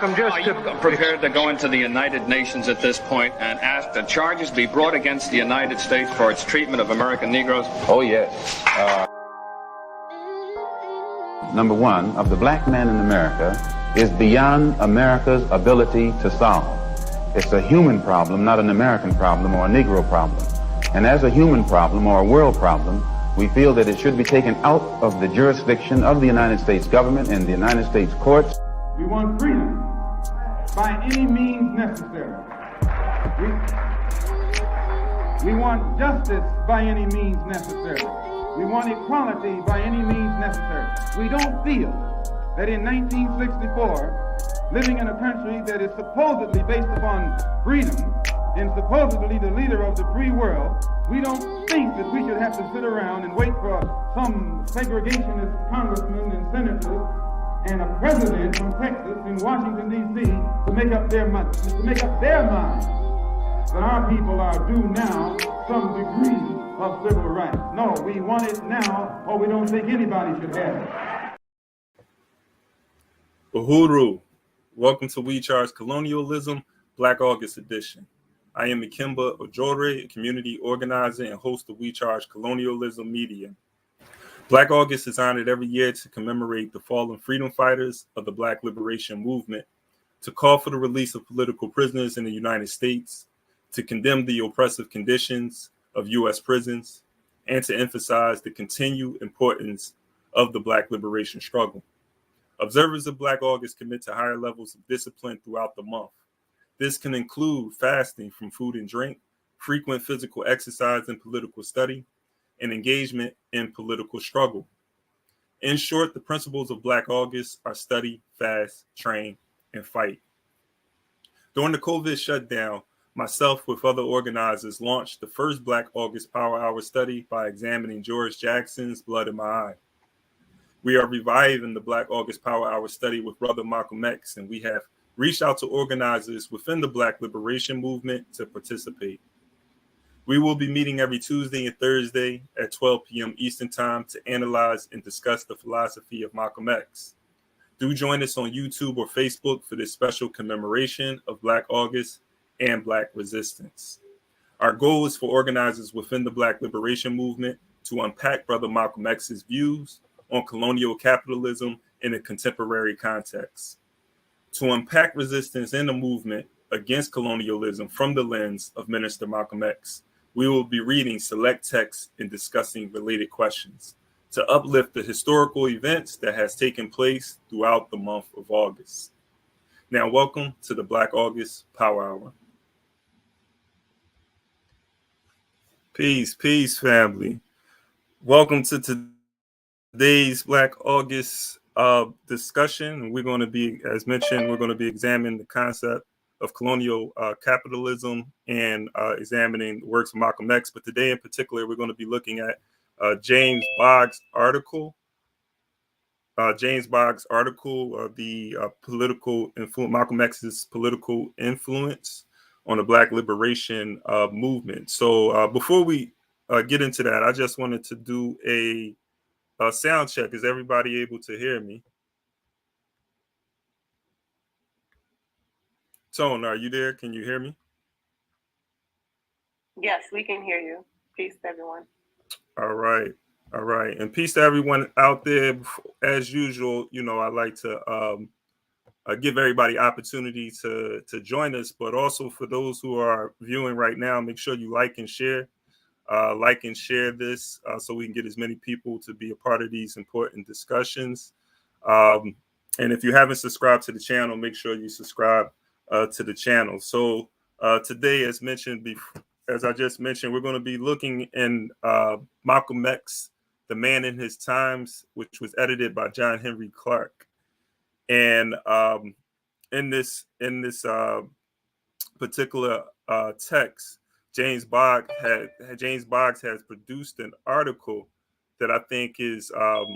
Malcolm, just are you prepared to go into the United Nations at this point and ask that charges be brought against the United States for its treatment of American Negroes? Oh, yes. Number one, of the black man in America is beyond America's ability to solve. It's a human problem, not an American problem or a Negro problem. And as a human problem or a world problem, we feel that it should be taken out of the jurisdiction of the United States government and the United States courts. We want freedom by any means necessary. We want justice by any means necessary. We want equality by any means necessary. We don't feel that in 1964, living in a country that is supposedly based upon freedom and supposedly the leader of the free world, we don't think that we should have to sit around and wait for some segregationist congressmen and senators and a president from Texas in Washington, D.C. to make up their mind that our people are due now some degree of civil rights. No, we want it now, or we don't think anybody should have it. Uhuru, welcome to We Charge Colonialism, Black August edition. I am Ikemba Ojore, a community organizer and host of We Charge Colonialism Media. Black August is honored every year to commemorate the fallen freedom fighters of the Black Liberation Movement, to call for the release of political prisoners in the United States, to condemn the oppressive conditions of U.S. prisons, and to emphasize the continued importance of the Black liberation struggle. Observers of Black August commit to higher levels of discipline throughout the month. This can include fasting from food and drink, frequent physical exercise and political study, and engagement in political struggle. In short, the principles of Black August are study, fast, train, and fight. During the COVID shutdown, myself with other organizers launched the first Black August Power Hour study by examining George Jackson's Blood in My Eye. We are reviving the Black August Power Hour study with Brother Malcolm X, and we have reached out to organizers within the Black Liberation Movement to participate. We will be meeting every Tuesday and Thursday at 12 p.m. Eastern Time to analyze and discuss the philosophy of Malcolm X. Do join us on YouTube or Facebook for this special commemoration of Black August and Black resistance. Our goal is for organizers within the Black Liberation Movement to unpack Brother Malcolm X's views on colonial capitalism in a contemporary context, to unpack resistance in the movement against colonialism from the lens of Minister Malcolm X. We will be reading select texts and discussing related questions to uplift the historical events that has taken place throughout the month of August. Now, welcome to the Black August Power Hour. Peace, peace, family. Welcome to today's Black August discussion. We're going to be, as mentioned, we're going to be examining the concept of colonial capitalism and examining the works of Malcolm X. But today in particular, we're going to be looking at James Boggs' article. The political influence, Malcolm X's political influence on the Black liberation movement. So before we get into that, I just wanted to do a sound check. Is everybody able to hear me? Tone, are you there? Can you hear me? Yes, we can hear you. Peace to everyone. All right. All right. And peace to everyone out there. As usual, you know, I like to give everybody opportunity to join us, but also for those who are viewing right now, make sure you like and share this so we can get as many people to be a part of these important discussions. And if you haven't subscribed to the channel, make sure you subscribe to the channel. So today, as I just mentioned, we're going to be looking in Malcolm X, The Man in His Times, which was edited by John Henry Clark. And in this particular text, James Boggs has produced an article that I think is an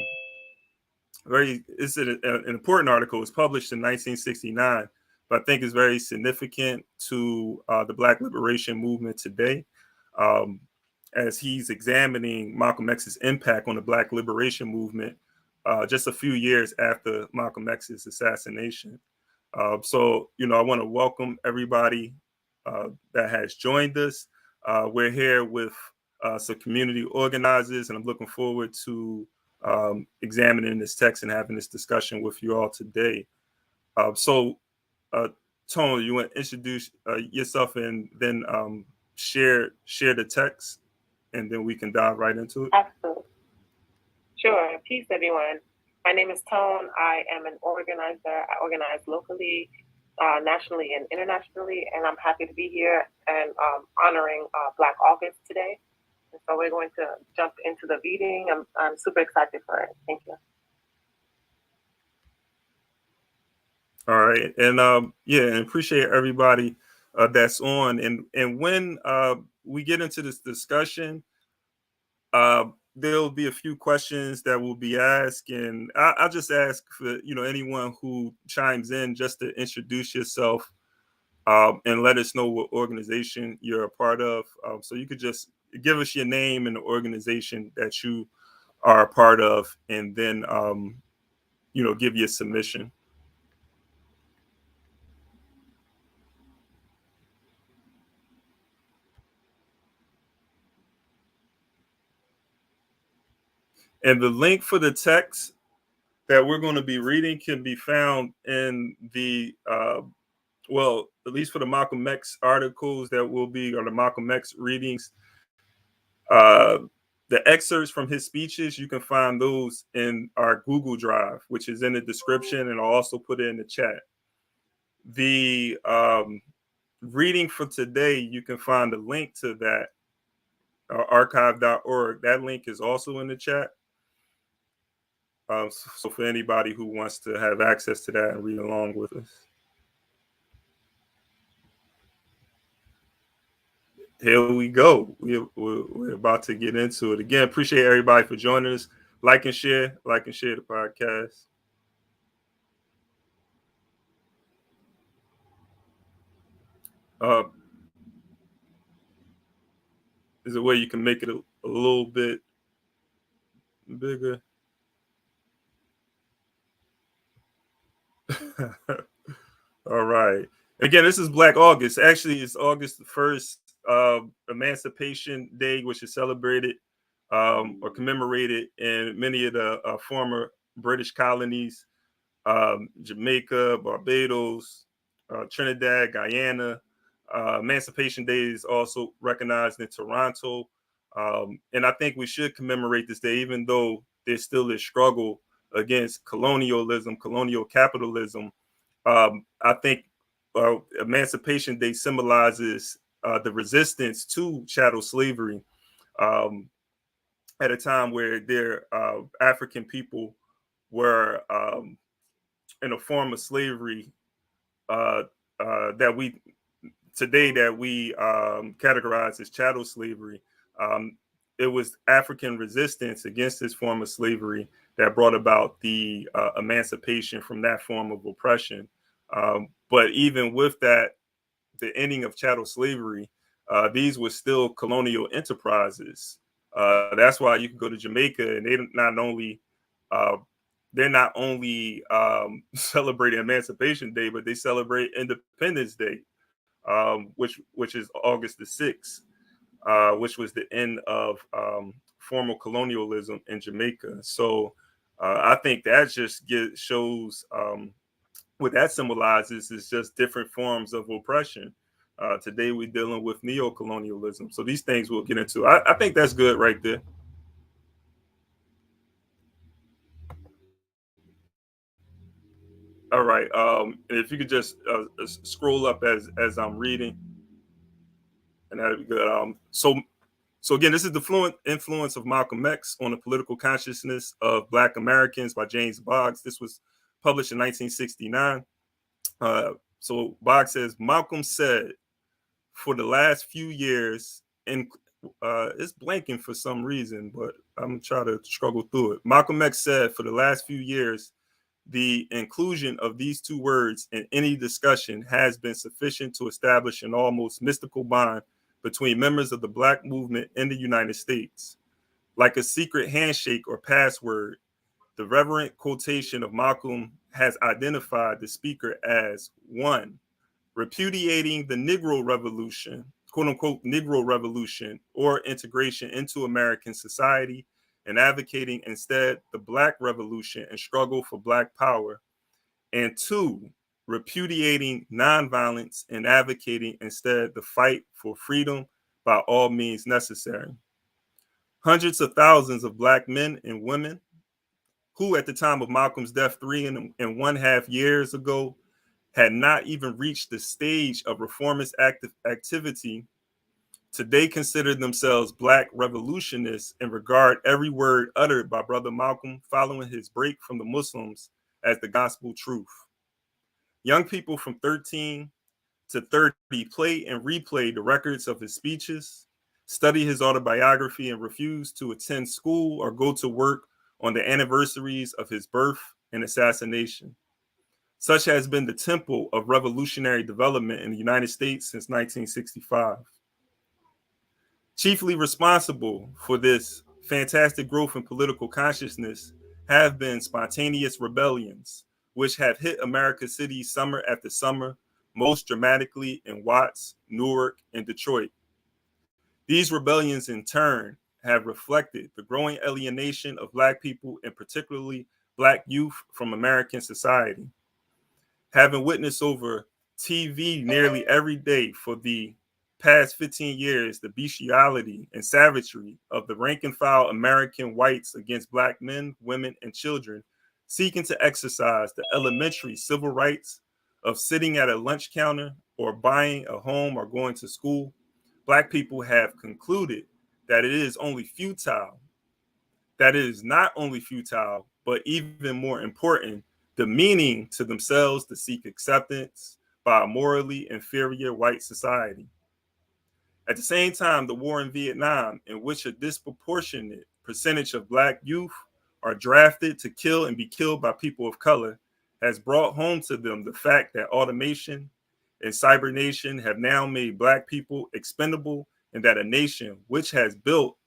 important article. It was published in 1969, but I think is very significant to the Black liberation movement today, as he's examining Malcolm X's impact on the Black liberation movement just a few years after Malcolm X's assassination. So, I want to welcome everybody that has joined us. We're here with some community organizers, and I'm looking forward to examining this text and having this discussion with you all today. So, Tone, you want to introduce yourself and then share the text, and then we can dive right into it? Absolutely. Sure. Peace, everyone. My name is Tone. I am an organizer. I organize locally, nationally, and internationally, and I'm happy to be here and honoring Black August today. And so we're going to jump into the reading. I'm super excited for it. Thank you. All right, and and appreciate everybody that's on. And when we get into this discussion, there'll be a few questions that will be asked, and I'll just ask for anyone who chimes in just to introduce yourself and let us know what organization you're a part of. So you could just give us your name and the organization that you are a part of, and then give your submission. And the link for the text that we're going to be reading can be found in the, at least for the Malcolm X articles that will be, or the Malcolm X readings, the excerpts from his speeches, you can find those in our Google Drive, which is in the description, and I'll also put it in the chat. The reading for today, you can find a link to that, archive.org. That link is also in the chat. So for anybody who wants to have access to that and read along with us. Here we go. We're about to get into it. Again, appreciate everybody for joining us. Like and share the podcast. Is a way you can make it a little bit bigger. All right. Again, this is Black August. Actually, it's August the 1st, Emancipation Day, which is celebrated or commemorated in many of the former British colonies, Jamaica, Barbados, Trinidad, Guyana. Emancipation Day is also recognized in Toronto. And I think we should commemorate this day, even though there's still a struggle against colonialism, colonial capitalism. I think Emancipation Day symbolizes the resistance to chattel slavery at a time where their African people were in a form of slavery that we categorize as chattel slavery. It was African resistance against this form of slavery that brought about the emancipation from that form of oppression. But even with that, the ending of chattel slavery, these were still colonial enterprises. That's why you can go to Jamaica and they're not only celebrating Emancipation Day, but they celebrate Independence Day, which is August the 6th, which was the end of formal colonialism in Jamaica. So I think that just shows what that symbolizes is just different forms of oppression. Today we're dealing with neo-colonialism. So these things we'll get into. I think that's good right there. All right. If you could just scroll up as I'm reading, and that'd be good. So again, this is The Fluent Influence of Malcolm X on the Political Consciousness of Black Americans by James Boggs. This was published in 1969. So Boggs says, Malcolm said, for the last few years, and it's blanking for some reason, but I'm trying to struggle through it. Malcolm X said, for the last few years, the inclusion of these two words in any discussion has been sufficient to establish an almost mystical bond between members of the Black movement in the United States. Like a secret handshake or password, the reverent quotation of Malcolm has identified the speaker as one, repudiating the Negro Revolution, quote unquote, Negro Revolution or integration into American society, and advocating instead the Black Revolution and struggle for Black power. And two, repudiating nonviolence and advocating instead the fight for freedom by all means necessary. Hundreds of thousands of Black men and women who at the time of Malcolm's death 3.5 years ago had not even reached the stage of reformist activity, today consider themselves Black revolutionists and regard every word uttered by Brother Malcolm following his break from the Muslims as the gospel truth. Young people from 13 to 30 play and replay the records of his speeches, study his autobiography, and refuse to attend school or go to work on the anniversaries of his birth and assassination. Such has been the temple of revolutionary development in the United States since 1965. Chiefly responsible for this fantastic growth in political consciousness have been spontaneous rebellions, which have hit America's cities summer after summer, most dramatically in Watts, Newark, and Detroit. These rebellions, in turn, have reflected the growing alienation of Black people, and particularly Black youth, from American society. Having witnessed over TV nearly every day for the past 15 years the bestiality and savagery of the rank and file American whites against Black men, women, and children seeking to exercise the elementary civil rights of sitting at a lunch counter or buying a home or going to school, Black people have concluded that it is only futile, that it is not only futile, but even more important, demeaning to themselves to seek acceptance by a morally inferior white society. At the same time, the war in Vietnam, in which a disproportionate percentage of Black youth are drafted to kill and be killed by people of color, has brought home to them the fact that automation and cybernation have now made Black people expendable, and that a nation which has built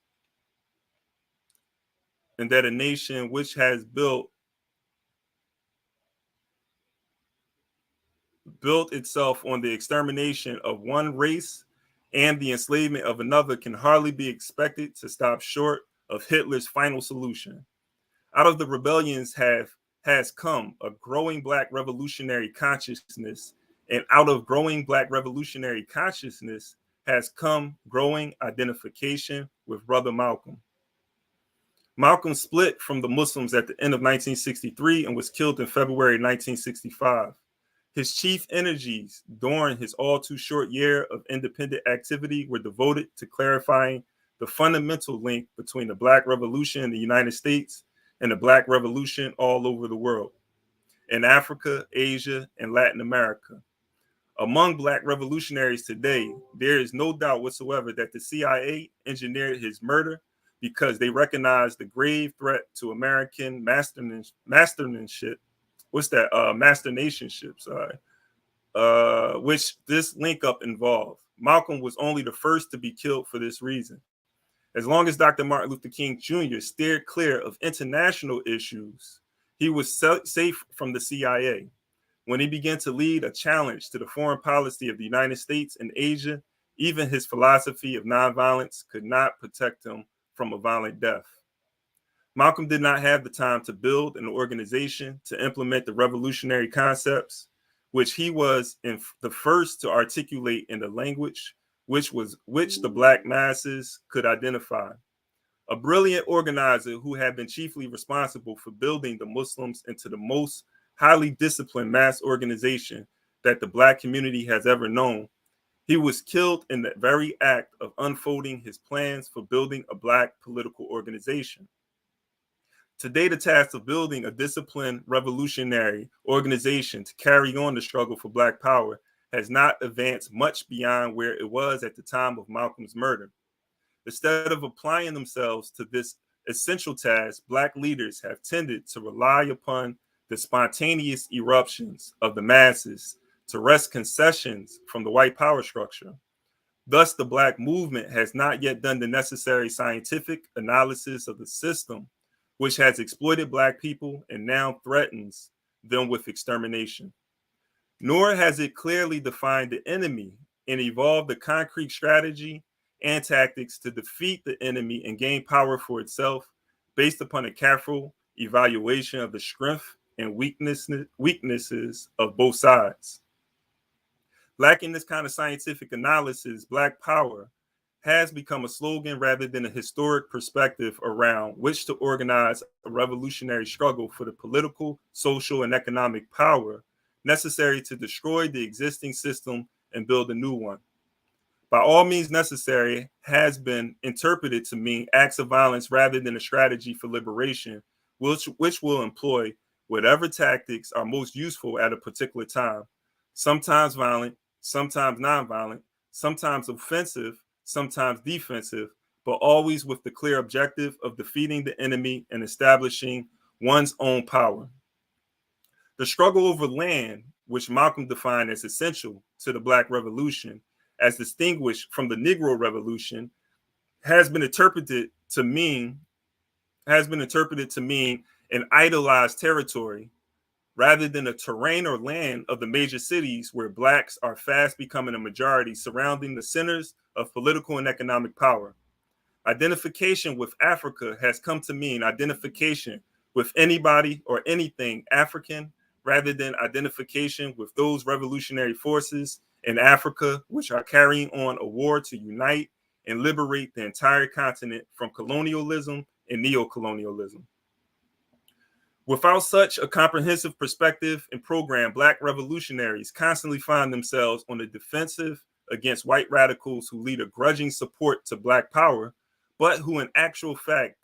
itself on the extermination of one race and the enslavement of another can hardly be expected to stop short of Hitler's final solution. Out of the rebellions has come a growing Black revolutionary consciousness, and out of growing Black revolutionary consciousness has come growing identification with Brother Malcolm. Malcolm split from the Muslims at the end of 1963 and was killed in February 1965. His chief energies during his all too short year of independent activity were devoted to clarifying the fundamental link between the Black Revolution in the United States and the Black Revolution all over the world, in Africa, Asia, and Latin America. Among Black revolutionaries today, there is no doubt whatsoever that the CIA engineered his murder because they recognized the grave threat to American masternationship, which this link up involved. Malcolm was only the first to be killed for this reason. As long as Dr. Martin Luther King Jr. steered clear of international issues, he was safe from the CIA. When he began to lead a challenge to the foreign policy of the United States and Asia, even his philosophy of nonviolence could not protect him from a violent death. Malcolm did not have the time to build an organization to implement the revolutionary concepts, which he was the first to articulate in the language which the Black masses could identify. A brilliant organizer who had been chiefly responsible for building the Muslims into the most highly disciplined mass organization that the Black community has ever known, he was killed in the very act of unfolding his plans for building a Black political organization. Today, the task of building a disciplined revolutionary organization to carry on the struggle for Black power has not advanced much beyond where it was at the time of Malcolm's murder. Instead of applying themselves to this essential task, Black leaders have tended to rely upon the spontaneous eruptions of the masses to wrest concessions from the white power structure. Thus, the Black movement has not yet done the necessary scientific analysis of the system, which has exploited Black people and now threatens them with extermination. Nor has it clearly defined the enemy and evolved a concrete strategy and tactics to defeat the enemy and gain power for itself based upon a careful evaluation of the strength and weaknesses of both sides. Lacking this kind of scientific analysis, Black Power has become a slogan rather than a historic perspective around which to organize a revolutionary struggle for the political, social, and economic power necessary to destroy the existing system and build a new one. By all means necessary has been interpreted to mean acts of violence rather than a strategy for liberation, which will employ whatever tactics are most useful at a particular time, sometimes violent, sometimes nonviolent, sometimes offensive, sometimes defensive, but always with the clear objective of defeating the enemy and establishing one's own power. The struggle over land, which Malcolm defined as essential to the Black Revolution, as distinguished from the Negro Revolution, has been interpreted to mean an idolized territory rather than a terrain or land of the major cities where Blacks are fast becoming a majority surrounding the centers of political and economic power. Identification with Africa has come to mean identification with anybody or anything African rather than identification with those revolutionary forces in Africa which are carrying on a war to unite and liberate the entire continent from colonialism and neocolonialism. Without such a comprehensive perspective and program, Black revolutionaries constantly find themselves on the defensive against white radicals who lead a grudging support to Black power, but who in actual fact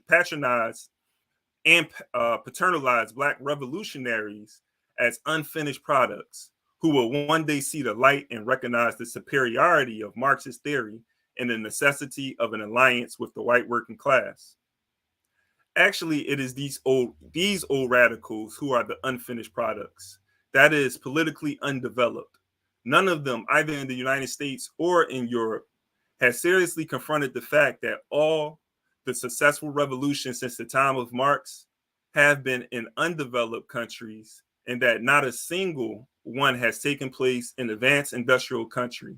patronize and paternalize Black revolutionaries as unfinished products who will one day see the light and recognize the superiority of Marxist theory and the necessity of an alliance with the white working class. Actually, it is these old radicals who are the unfinished products. That is, politically undeveloped. None of them, either in the United States or in Europe, has seriously confronted the fact that all the successful revolutions since the time of Marx have been in undeveloped countries, and that not a single one has taken place in an advanced industrial country.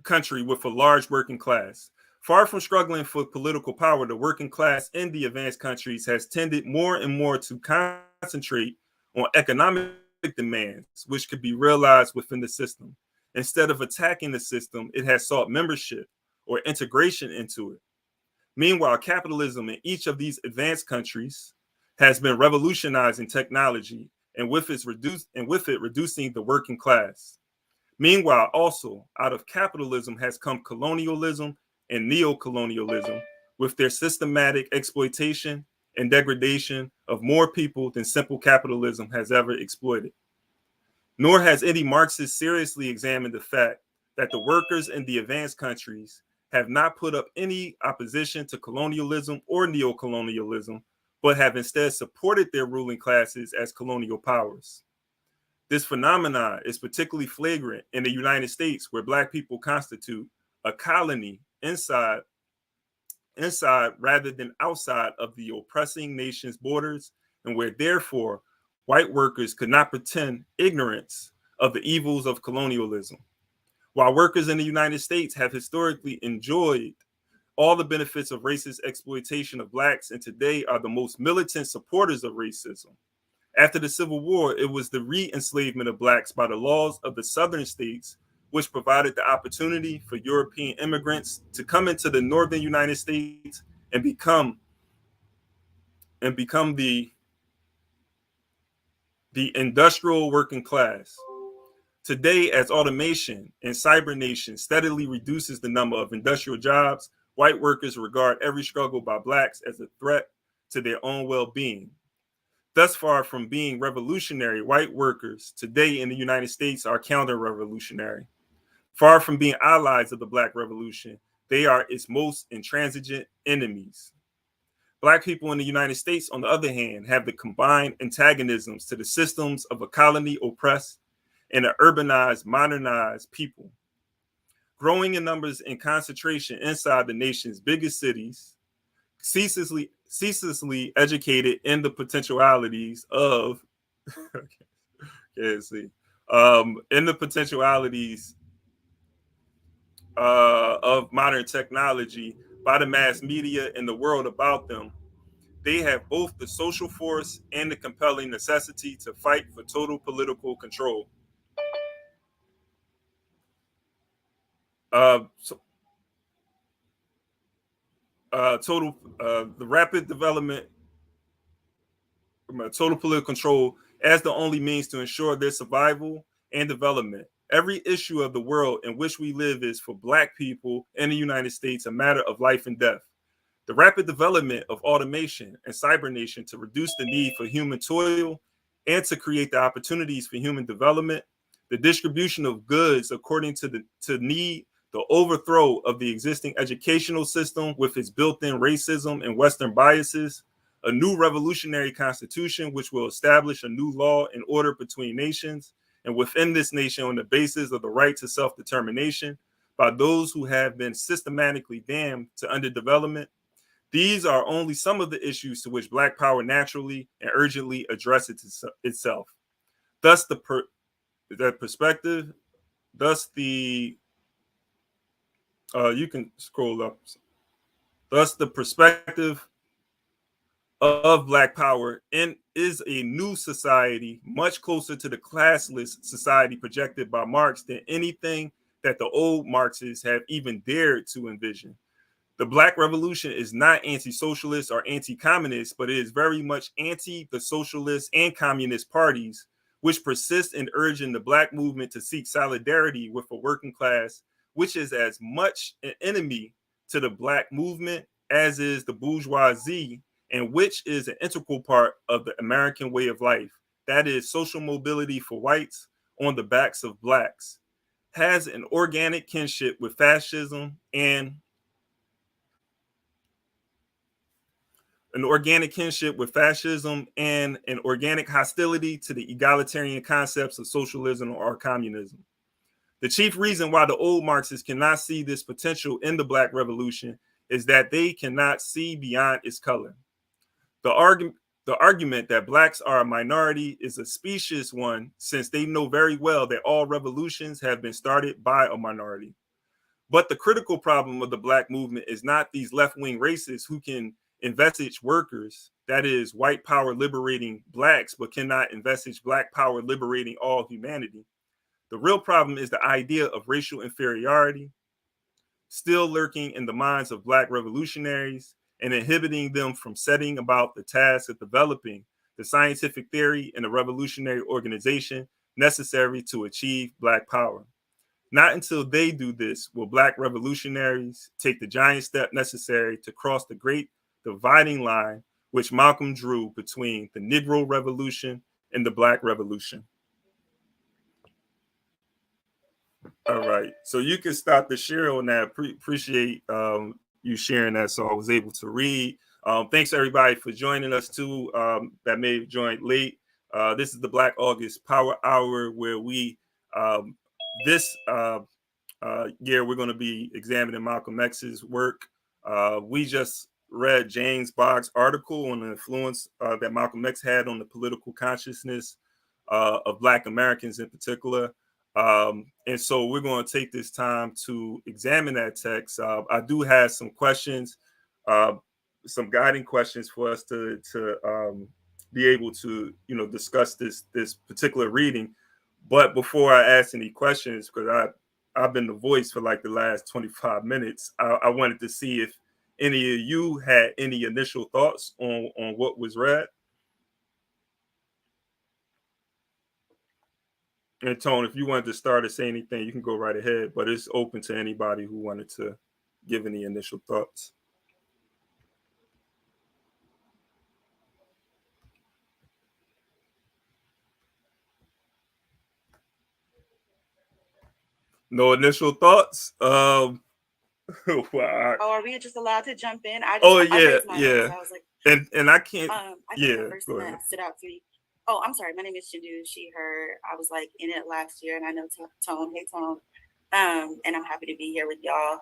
Country with a large working class. Far from struggling for political power, the working class in the advanced countries has tended more and more to concentrate on economic demands, which could be realized within the system. Instead of attacking the system, it has sought membership or integration into it. Meanwhile, capitalism in each of these advanced countries has been revolutionizing technology and with it reducing the working class. Meanwhile, also out of capitalism has come colonialism and neocolonialism with their systematic exploitation and degradation of more people than simple capitalism has ever exploited. Nor has any Marxist seriously examined the fact that the workers in the advanced countries have not put up any opposition to colonialism or neocolonialism, but have instead supported their ruling classes as colonial powers. This phenomenon is particularly flagrant in the United States, where Black people constitute a colony inside rather than outside of the oppressing nation's borders, and where therefore white workers could not pretend ignorance of the evils of colonialism. While workers in the United States have historically enjoyed all the benefits of racist exploitation of Blacks and today are the most militant supporters of racism. After the Civil War, it was the re-enslavement of Blacks by the laws of the southern states, which provided the opportunity for European immigrants to come into the northern United States and become the industrial working class. Today, as automation and cybernation steadily reduces the number of industrial jobs, white workers regard every struggle by Blacks as a threat to their own well-being. Thus far from being revolutionary, white workers today in the United States are counter-revolutionary. Far from being allies of the Black Revolution, they are its most intransigent enemies. Black people in the United States, on the other hand, have the combined antagonisms to the systems of a colony oppressed and an urbanized, modernized people. growing in numbers and concentration inside the nation's biggest cities, ceaselessly educated in the potentialities of in the potentialities of modern technology by the mass media and the world about them, they have both the social force and the compelling necessity to fight for total political control. Uh, so, the rapid development, total political control as the only means to ensure their survival and development. Every issue of the world in which we live is, for Black people in the United States, a matter of life and death. The rapid development of automation and cybernation to reduce the need for human toil and to create the opportunities for human development, the distribution of goods according to need, the overthrow of the existing educational system with its built-in racism and Western biases, a new revolutionary constitution which will establish a new law and order between nations and within this nation on the basis of the right to self-determination by those who have been systematically damned to underdevelopment. These are only some of the issues to which Black power naturally and urgently addresses itself. Thus, you can scroll up. Thus, the perspective of Black power is a new society, much closer to the classless society projected by Marx than anything that the old Marxists have even dared to envision. The Black Revolution is not anti-socialist or anti-communist, but it is very much anti the socialist and communist parties, which persist in urging the Black movement to seek solidarity with a working class, which is as much an enemy to the Black movement as is the bourgeoisie, and which is an integral part of the American way of life. That is social mobility for whites on the backs of Blacks, has an organic kinship with fascism and an organic hostility to the egalitarian concepts of socialism or communism. The chief reason why the old Marxists cannot see this potential in the Black Revolution is that they cannot see beyond its color. The argument that Blacks are a minority is a specious one, since they know very well that all revolutions have been started by a minority. But the critical problem of the Black movement is not these left-wing racists who can envisage workers, that is, white power liberating Blacks, but cannot envisage Black power liberating all humanity. The real problem is the idea of racial inferiority, still lurking in the minds of Black revolutionaries and inhibiting them from setting about the task of developing the scientific theory and the revolutionary organization necessary to achieve Black power. Not until they do this will Black revolutionaries take the giant step necessary to cross the great dividing line which Malcolm drew between the Negro Revolution and the Black Revolution. All right, so you can start the share on that. Appreciate you sharing that, so I was able to read. Thanks everybody for joining us too, that may have joined late. This is the Black August Power Hour, where we this year we're going to be examining Malcolm X's work. We just read James Boggs' article on the influence that Malcolm X had on the political consciousness of Black Americans in particular. And so we're going to take this time to examine that text. I do have some questions, some guiding questions for us to be able to, discuss this particular reading. But before I ask any questions, because I've been the voice for like the last 25 minutes, I wanted to see if any of you had any initial thoughts on what was read. And Tone, if you wanted to start or say anything, you can go right ahead, but it's open to anybody who wanted to give any initial thoughts. No initial thoughts? Wow. Are we just allowed to jump in? Yeah. I was like, and I can't. I think the first thing that stood out to me. Oh, I'm sorry. My name is Shindu. She, her. I was like in it last year, and I know Tone. Hey, Tone. and I'm happy to be here with y'all.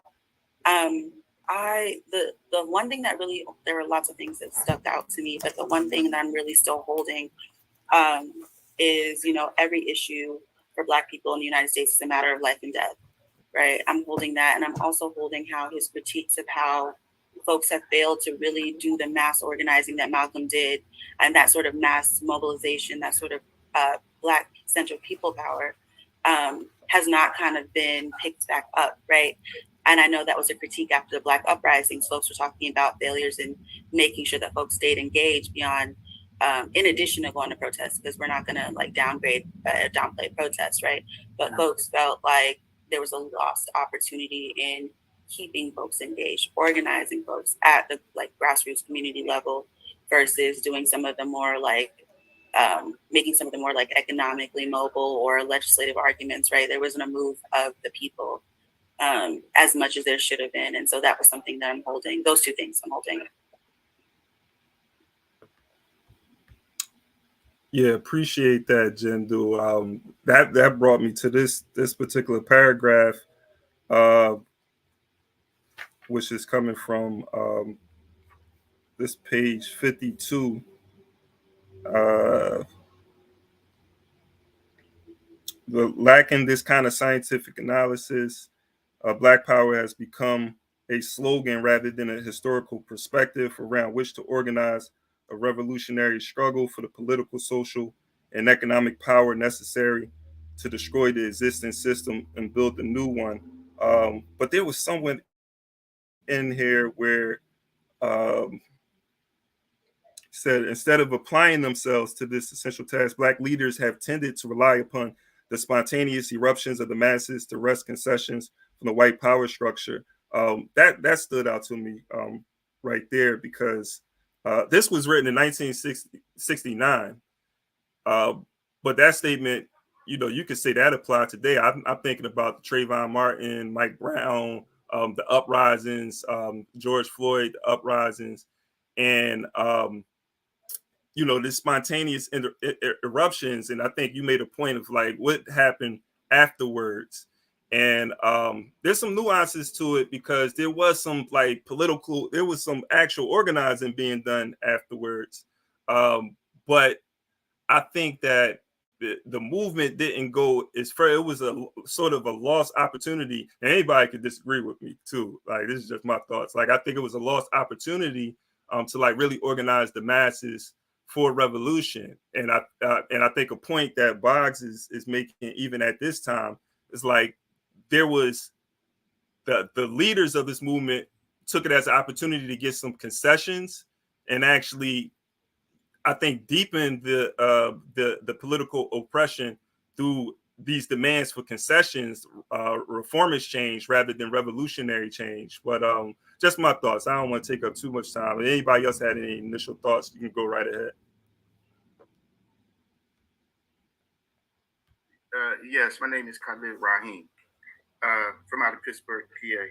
The one thing that really, there were lots of things that stuck out to me, but the one thing that I'm really still holding is, every issue for Black people in the United States is a matter of life and death, right? I'm holding that, and I'm also holding how his critiques of how folks have failed to really do the mass organizing that Malcolm did, and that sort of mass mobilization, that sort of Black central people power has not kind of been picked back up, right? And I know that was a critique after the Black uprisings. Folks were talking about failures in making sure that folks stayed engaged beyond, in addition to going to protests, because we're not going to like downplay protests, right? But folks felt like there was a lost opportunity in keeping folks engaged, organizing folks at the like grassroots community level versus doing some of the more like making some of the more like economically mobile or legislative arguments, right? There wasn't a move of the people as much as there should have been. And so that was something that I'm holding. Those two things I'm holding. Yeah, appreciate that, Jindu. That brought me to this particular paragraph, which is coming from this page 52. The lacking this kind of scientific analysis, Black Power has become a slogan rather than a historical perspective around which to organize a revolutionary struggle for the political, social, and economic power necessary to destroy the existing system and build a new one. But there was someone in here where said instead of applying themselves to this essential task, Black leaders have tended to rely upon the spontaneous eruptions of the masses to wrest concessions from the white power structure. That stood out to me right there, because this was written in 1969. But that statement, you could say that applied today. I'm thinking about Trayvon Martin, Mike Brown, the uprisings, George Floyd uprisings, and the spontaneous eruptions. And I think you made a point of like what happened afterwards. And there's some nuances to it, because there was some like there was some actual organizing being done afterwards. But I think that the movement didn't go as far. It was a sort of a lost opportunity. And anybody could disagree with me too. Like, this is just my thoughts. Like, I think it was a lost opportunity to like really organize the masses for revolution. And I think a point that Boggs is making even at this time is like there was the leaders of this movement took it as an opportunity to get some concessions and actually, I think, deepen the political oppression through these demands for concessions, reformist change rather than revolutionary change. But just my thoughts. I don't want to take up too much time. If anybody else had any initial thoughts, you can go right ahead. Yes, my name is Khalid Rahim, from out of Pittsburgh, PA.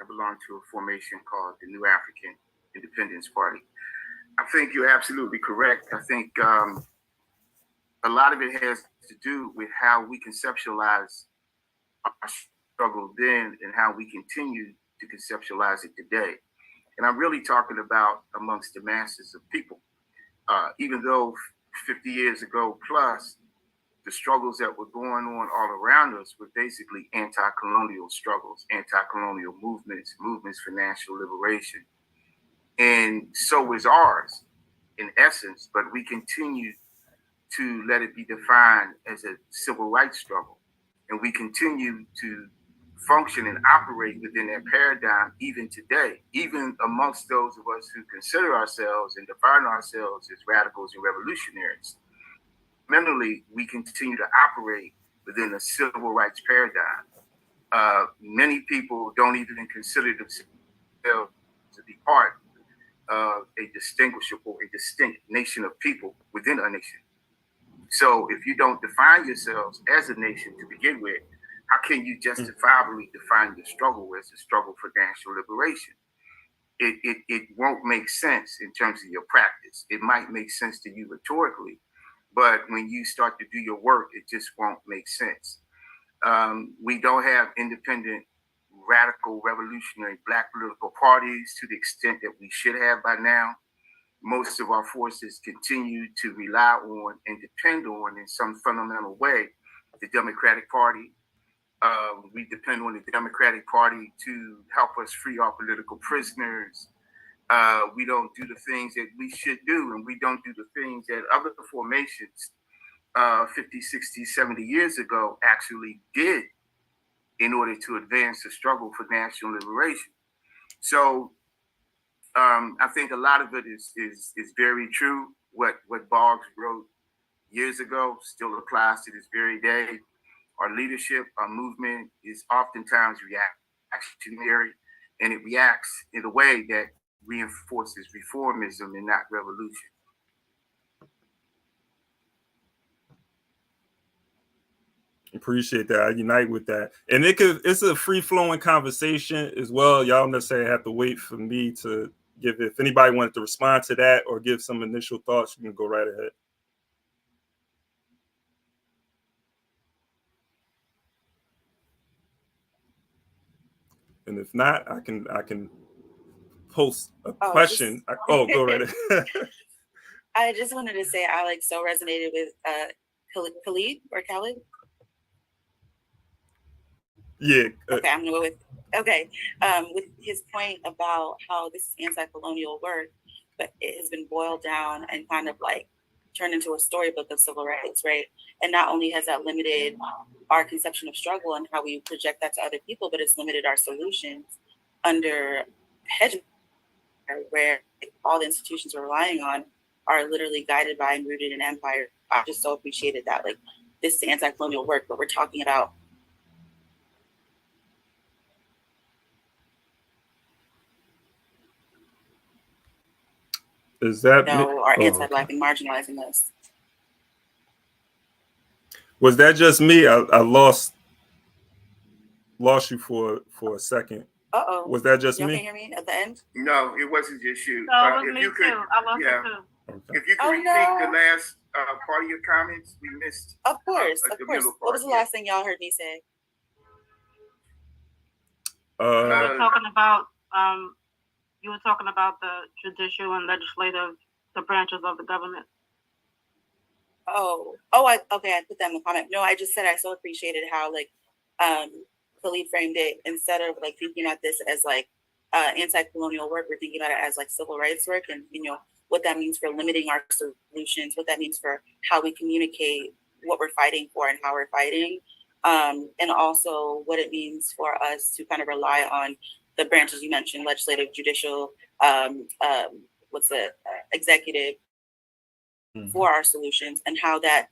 I belong to a formation called the New African Independence Party. I think you're absolutely correct. I think a lot of it has to do with how we conceptualize our struggle then and how we continue to conceptualize it today. And I'm really talking about amongst the masses of people. Even though 50 years ago plus, the struggles that were going on all around us were basically anti-colonial struggles, anti-colonial movements for national liberation. And so is ours, in essence, but we continue to let it be defined as a civil rights struggle. And we continue to function and operate within that paradigm even today, even amongst those of us who consider ourselves and define ourselves as radicals and revolutionaries. Mentally, we continue to operate within a civil rights paradigm. Many people don't even consider themselves to be part of a distinct nation of people within a nation. So if you don't define yourselves as a nation to begin with, how can you justifiably define your struggle as a struggle for national liberation? It won't make sense in terms of your practice. It might make sense to you rhetorically, but when you start to do your work, it just won't make sense. We don't have independent, radical, revolutionary Black political parties to the extent that we should have by now. Most of our forces continue to rely on and depend on, in some fundamental way, the Democratic Party. We depend on the Democratic Party to help us free our political prisoners. We don't do the things that we should do, and we don't do the things that other formations 50, 60, 70 years ago actually did in order to advance the struggle for national liberation. So I think a lot of it is very true. What Boggs wrote years ago still applies to this very day. Our leadership, our movement is oftentimes reactionary, and it reacts in a way that reinforces reformism and not revolution. Appreciate that. I unite with that. And it's a free-flowing conversation as well. Y'all don't necessarily have to wait for me to give it. If anybody wanted to respond to that or give some initial thoughts, you can go right ahead. And if not, I can post a question. Go right ahead. I just wanted to say I so resonated with Khalid or Khalid. Yeah. Okay, I'm gonna go with with his point about how this is anti-colonial work, but it has been boiled down and kind of turned into a storybook of civil rights, right? And not only has that limited our conception of struggle and how we project that to other people, but it's limited our solutions under hegemony, where all the institutions we're relying on are literally guided by and rooted in empire. I just so appreciated that. This is anti-colonial work, but we're talking about is that our anti-Black and marginalizing us. Was that just me? I lost you for a second. Was that just Y'all me? Can hear me at the end? No, it wasn't just you. No, it was me too. I lost it too. Okay. If you could repeat the last part of your comments, we missed. Of course. What was the last thing y'all heard me say? We're talking about you were talking about the judicial and legislative, the branches of the government. I put that in the comment. No, I just said I so appreciated how Khalid framed it. Instead of thinking about this as anti-colonial work, we're thinking about it as civil rights work, and what that means for limiting our solutions, what that means for how we communicate what we're fighting for and how we're fighting, and also what it means for us to kind of rely on the branches you mentioned: legislative, judicial, executive, for our solutions, and how that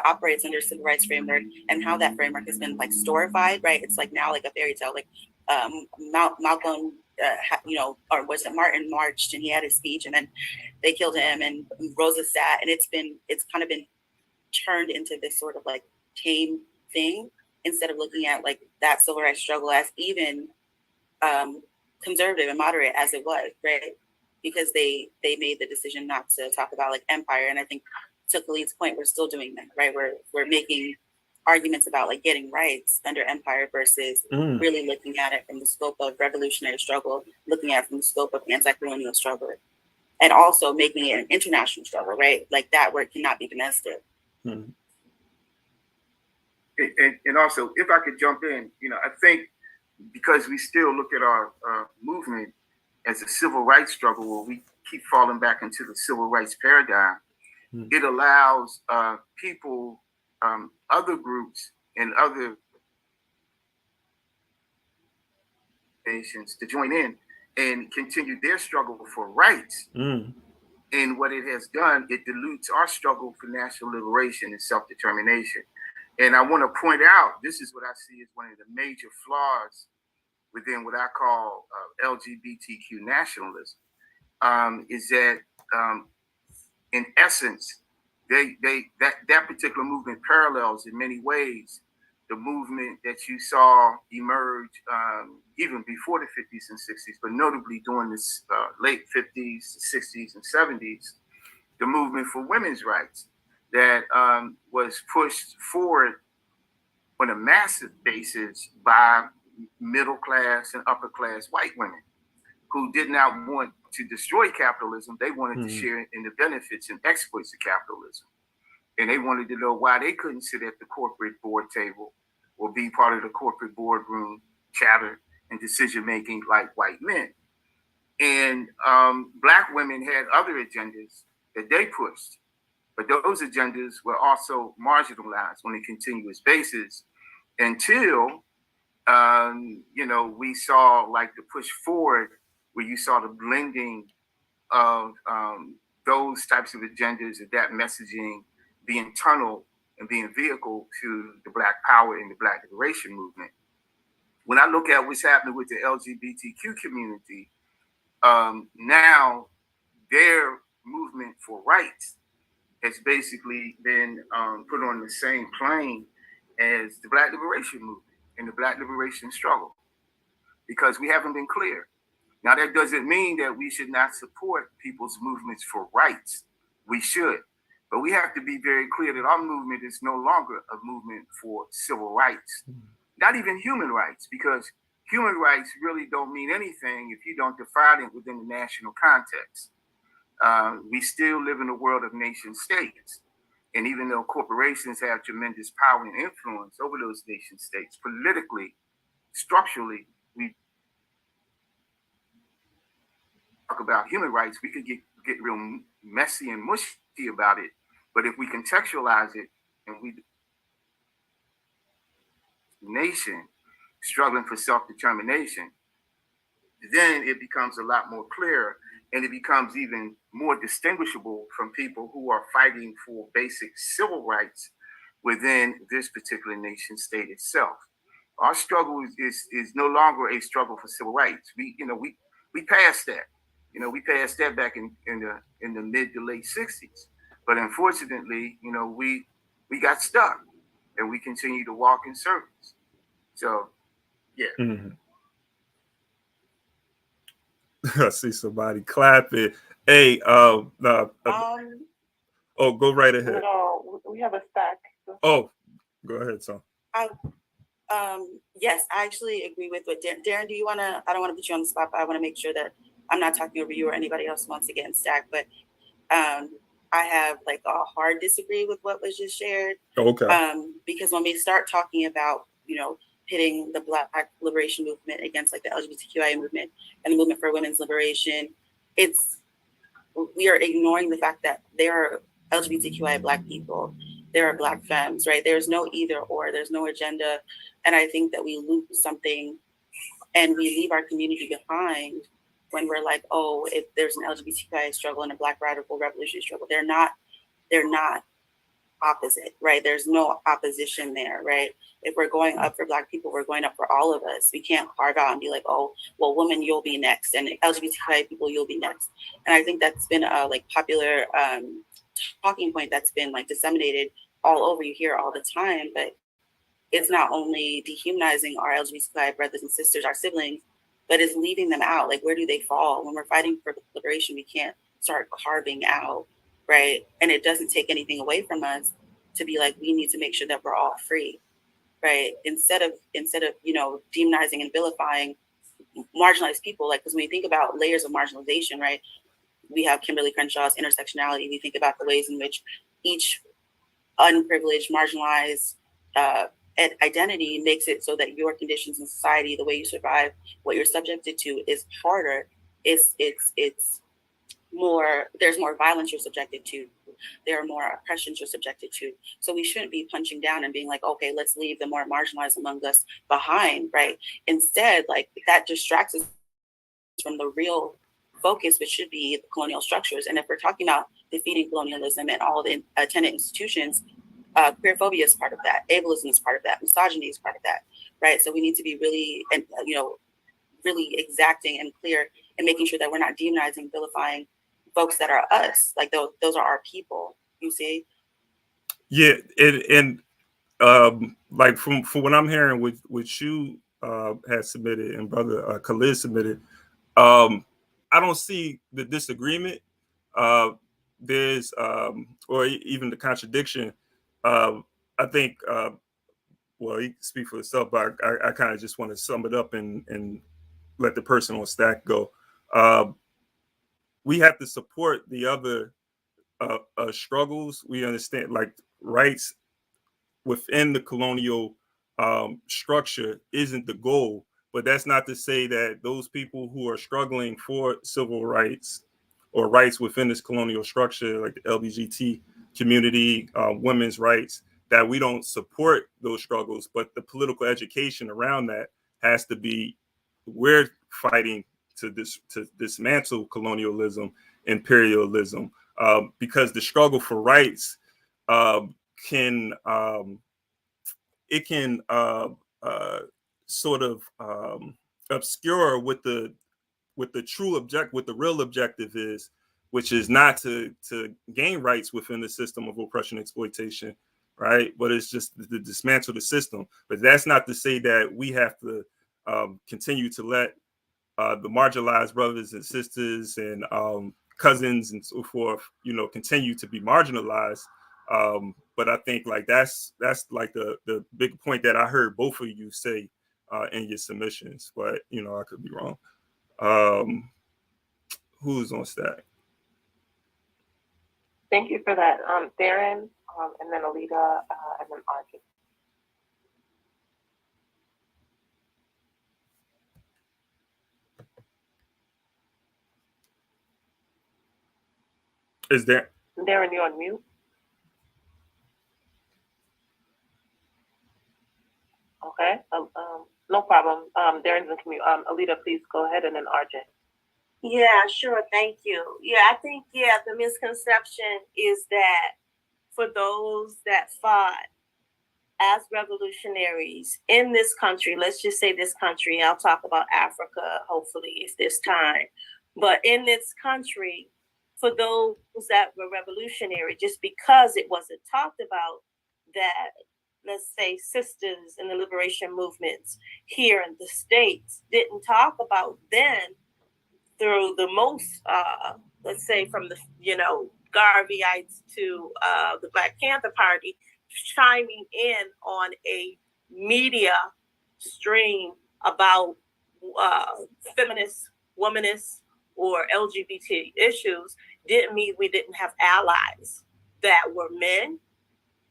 operates under civil rights framework, and how that framework has been storified, right? It's now a fairy tale. Malcolm, or was it Martin marched and he had his speech, and then they killed him, and Rosa sat, and it's kind of been turned into this sort of tame thing, instead of looking at that civil rights struggle as even conservative and moderate as it was, right? Because they made the decision not to talk about empire. And I think, to Khalid's point, we're still doing that, right? We're making arguments about getting rights under empire versus really looking at it from the scope of revolutionary struggle, looking at it from the scope of anti-colonial struggle, and also making it an international struggle, right? That work cannot be domestic. And also, if I could jump in, I think because we still look at our movement as a civil rights struggle, where we keep falling back into the civil rights paradigm, it allows people, other groups, and other nations to join in and continue their struggle for rights. And what it has done, it dilutes our struggle for national liberation and self-determination. And I want to point out, this is what I see as one of the major flaws within what I call LGBTQ nationalism, is that in essence, that particular movement parallels in many ways the movement that you saw emerge even before the 50s and 60s, but notably during the late 50s, 60s, and 70s, the movement for women's rights that was pushed forward on a massive basis by middle class and upper class white women who did not want to destroy capitalism. They wanted to share in the benefits and exploits of capitalism. And they wanted to know why they couldn't sit at the corporate board table or be part of the corporate boardroom chatter and decision making like white men. And Black women had other agendas that they pushed, but those agendas were also marginalized on a continuous basis until we saw like the push forward, where you saw the blending of those types of agendas and that messaging being tunneled and being vehicle to the Black power and the Black liberation movement. When I look at what's happening with the LGBTQ community, now their movement for rights has basically been put on the same plane as the Black liberation movement and the Black liberation struggle, because we haven't been clear. Now, that doesn't mean that we should not support people's movements for rights. We should. But we have to be very clear that our movement is no longer a movement for civil rights, not even human rights, because human rights really don't mean anything if you don't define it within the national context. We still live in a world of nation states. And even though corporations have tremendous power and influence over those nation states, politically, structurally, we talk about human rights, we could get real messy and mushy about it. But if we contextualize it and we nation struggling for self-determination, then it becomes a lot more clear, and it becomes even more distinguishable from people who are fighting for basic civil rights within this particular nation state itself. Our struggle is no longer a struggle for civil rights. We passed that. We passed that back in the mid to late 60s. But unfortunately, we got stuck, and we continue to walk in circles. So, yeah. Mm-hmm. I see somebody clapping. Hey, oh, go right ahead. No, we have a stack. Oh, go ahead, son. Yes, I actually agree with what Darren, do you want to, I don't want to put you on the spot, but I want to make sure that I'm not talking over you or anybody else who wants to get in stack, but I have like a hard disagree with what was just shared. Okay. Because when we start talking about, pitting the Black liberation movement against like the LGBTQIA movement and the movement for women's liberation, we are ignoring the fact that there are LGBTQIA Black people, there are Black femmes, right? There's no either or, there's no agenda. And I think that we lose something and we leave our community behind when we're like, oh, if there's an LGBTQIA struggle and a Black radical revolutionary struggle, they're not opposite, right? There's no opposition there, right? If we're going up for Black people, we're going up for all of us. We can't carve out and be like, oh, well, woman, you'll be next, and LGBTQIA people, you'll be next. And I think that's been a popular talking point that's been disseminated all over. You hear all the time, but it's not only dehumanizing our LGBTQIA brothers and sisters, our siblings, but it's leaving them out. Like, where do they fall? When we're fighting for liberation, we can't start carving out, right? And it doesn't take anything away from us to be like, we need to make sure that we're all free, right? Instead of demonizing and vilifying marginalized people, because when we think about layers of marginalization, right? We have Kimberly Crenshaw's intersectionality. We think about the ways in which each unprivileged, marginalized identity makes it so that your conditions in society, the way you survive, what you're subjected to is harder. It's more, there's more violence you're subjected to. There are more oppressions you're subjected to. So we shouldn't be punching down and being like, okay, let's leave the more marginalized among us behind, right? Instead, that distracts us from the real focus, which should be the colonial structures. And if we're talking about defeating colonialism and all the attendant institutions, queerphobia is part of that. Ableism is part of that. Misogyny is part of that, right? So we need to be really, really exacting and clear and making sure that we're not demonizing, vilifying folks that are us. Those are our people, you see? Yeah, and from what I'm hearing, which you had submitted and brother Khalid submitted, I don't see the disagreement. There's or even the contradiction. I think well, he can speak for himself, but I kind of just want to sum it up and let the person on stack go. We have to support the other struggles. We understand like rights within the colonial structure isn't the goal, but that's not to say that those people who are struggling for civil rights or rights within this colonial structure, like the LGBT community, women's rights, that we don't support those struggles, but the political education around that has to be, we're fighting to dismantle colonialism, imperialism, because the struggle for rights can sort of obscure what the real objective is, which is not to gain rights within the system of oppression and exploitation, right? But it's just to dismantle the system. But that's not to say that we have to continue to let the marginalized brothers and sisters and cousins and so forth, continue to be marginalized. But I think like that's like the big point that I heard both of you say in your submissions. But I could be wrong. Who's on stack? Thank you for that, Darren, and then Alita, and then Arjun. Is there? Darren, you on mute? Okay, no problem. Darren's in commute. Alita, please go ahead, and then Arjun. Yeah, sure. Thank you. Yeah, I think, the misconception is that for those that fought as revolutionaries in this country, let's just say this country, I'll talk about Africa, hopefully, if there's time. But in this country, for those that were revolutionary, just because it wasn't talked about, that, let's say, sisters in the liberation movements here in the States didn't talk about then, through the most, let's say, from the, Garveyites to the Black Panther Party, chiming in on a media stream about feminist, womanist, or LGBT issues, didn't mean we didn't have allies that were men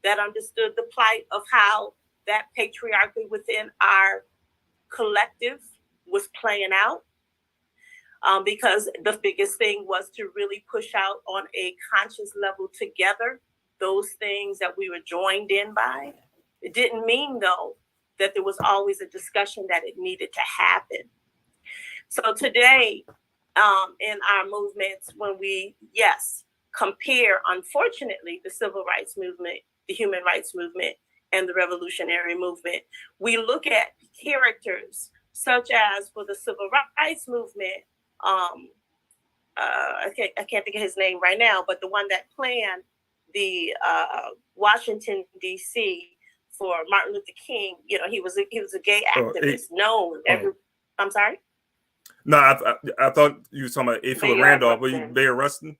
that understood the plight of how that patriarchy within our collective was playing out. Because the biggest thing was to really push out on a conscious level together those things that we were joined in by. It didn't mean, though, that there was always a discussion that it needed to happen. So today, in our movements, when we, compare, unfortunately, the civil rights movement, the human rights movement, and the revolutionary movement, we look at characters such as for the civil rights movement, I can't think of his name right now, but the one that planned the Washington D.C. for Martin Luther King, he was a gay activist, known. I'm sorry. No, I thought you were talking about A. Philip Randolph, but you Bayard Rustin.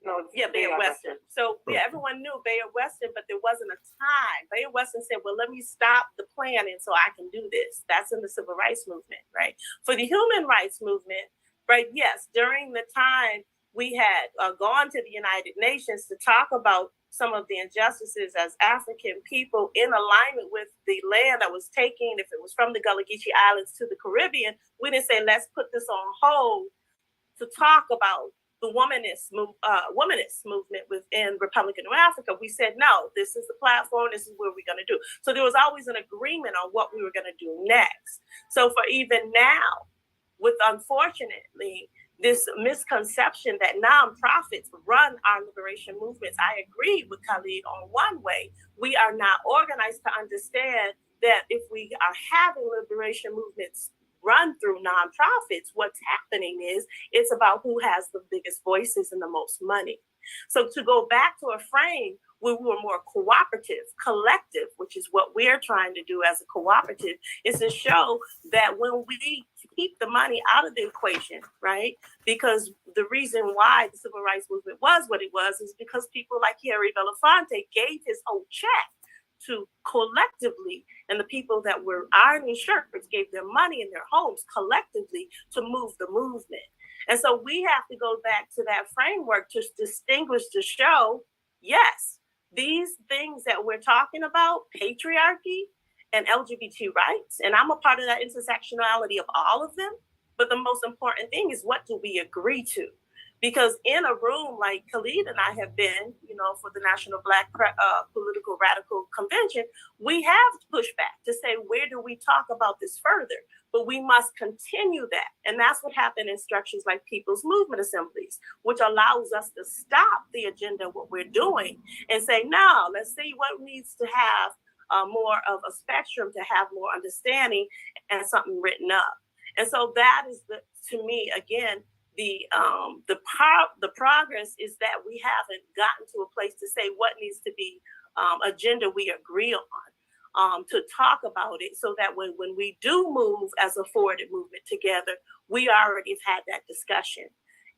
No, Bayard Weston. So everyone knew Bayard Weston, but there wasn't a time. Bayard Weston said, "Well, let me stop the planning so I can do this." That's in the civil rights movement, right? For the human rights movement. Right. Yes. During the time we had gone to the United Nations to talk about some of the injustices as African people in alignment with the land that was taken, if it was from the Gullah Geechee Islands to the Caribbean, we didn't say, let's put this on hold to talk about the womanist movement within Republican New Africa. We said, no, this is the platform. This is what we're going to do. So there was always an agreement on what we were going to do next. So for even now, with unfortunately this misconception that nonprofits run our liberation movements, I agree with Khalid on one way. We are not organized to understand that if we are having liberation movements run through nonprofits, what's happening is it's about who has the biggest voices and the most money. So to go back to a frame where we were more cooperative, collective, which is what we're trying to do as a cooperative, is to show that when we keep the money out of the equation, right? Because the reason why the civil rights movement was what it was is because people like Harry Belafonte gave his whole check to collectively and the people that were ironing shirts gave their money and their homes collectively to move the movement. And so we have to go back to that framework to distinguish, to show, yes, these things that we're talking about, patriarchy and LGBT rights, and I'm a part of that intersectionality of all of them. But the most important thing is, what do we agree to? Because in a room like Khalid and I have been, for the National Black Political Radical Convention, we have pushed back to say, where do we talk about this further? But we must continue that. And that's what happened in structures like People's Movement Assemblies, which allows us to stop the agenda, what we're doing, and say, no, let's see what needs to have more of a spectrum, to have more understanding and something written up. And so that is, to me, again, the progress is that we haven't gotten to a place to say what needs to be agenda we agree on, to talk about it, so that when we do move as a forwarded movement together, we already have had that discussion.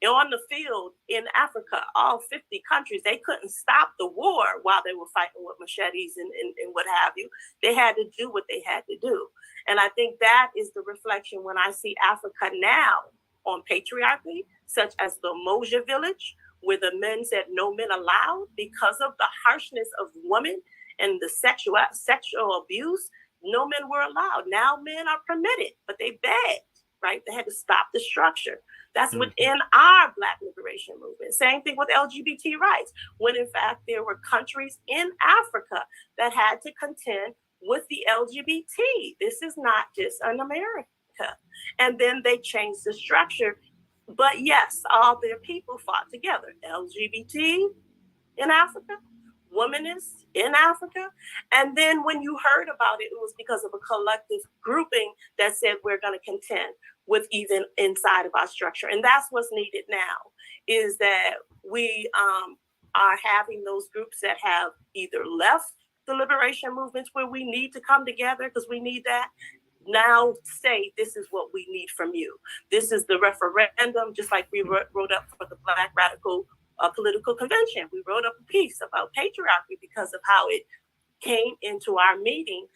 And on the field in Africa, all 50 countries, they couldn't stop the war while they were fighting with machetes and what have you. They had to do what they had to do. And I think that is the reflection when I see Africa now on patriarchy, such as the Moja village, where the men said no men allowed because of the harshness of women and the sexual abuse. No men were allowed. Now men are permitted, but they begged, right? They had to stop the structure. That's within our Black liberation movement. Same thing with LGBT rights, when in fact there were countries in Africa that had to contend with the LGBT. This is not just an America. And then they changed the structure. But yes, all their people fought together. LGBT in Africa, womanists in Africa. And then when you heard about it, it was because of a collective grouping that said we're going to contend with even inside of our structure. And that's what's needed now, is that we are having those groups that have either left the liberation movements where we need to come together because we need that, now say, this is what we need from you. This is the referendum, just like we wrote up for the Black Radical Political Convention. We wrote up a piece about patriarchy because of how it came into our meeting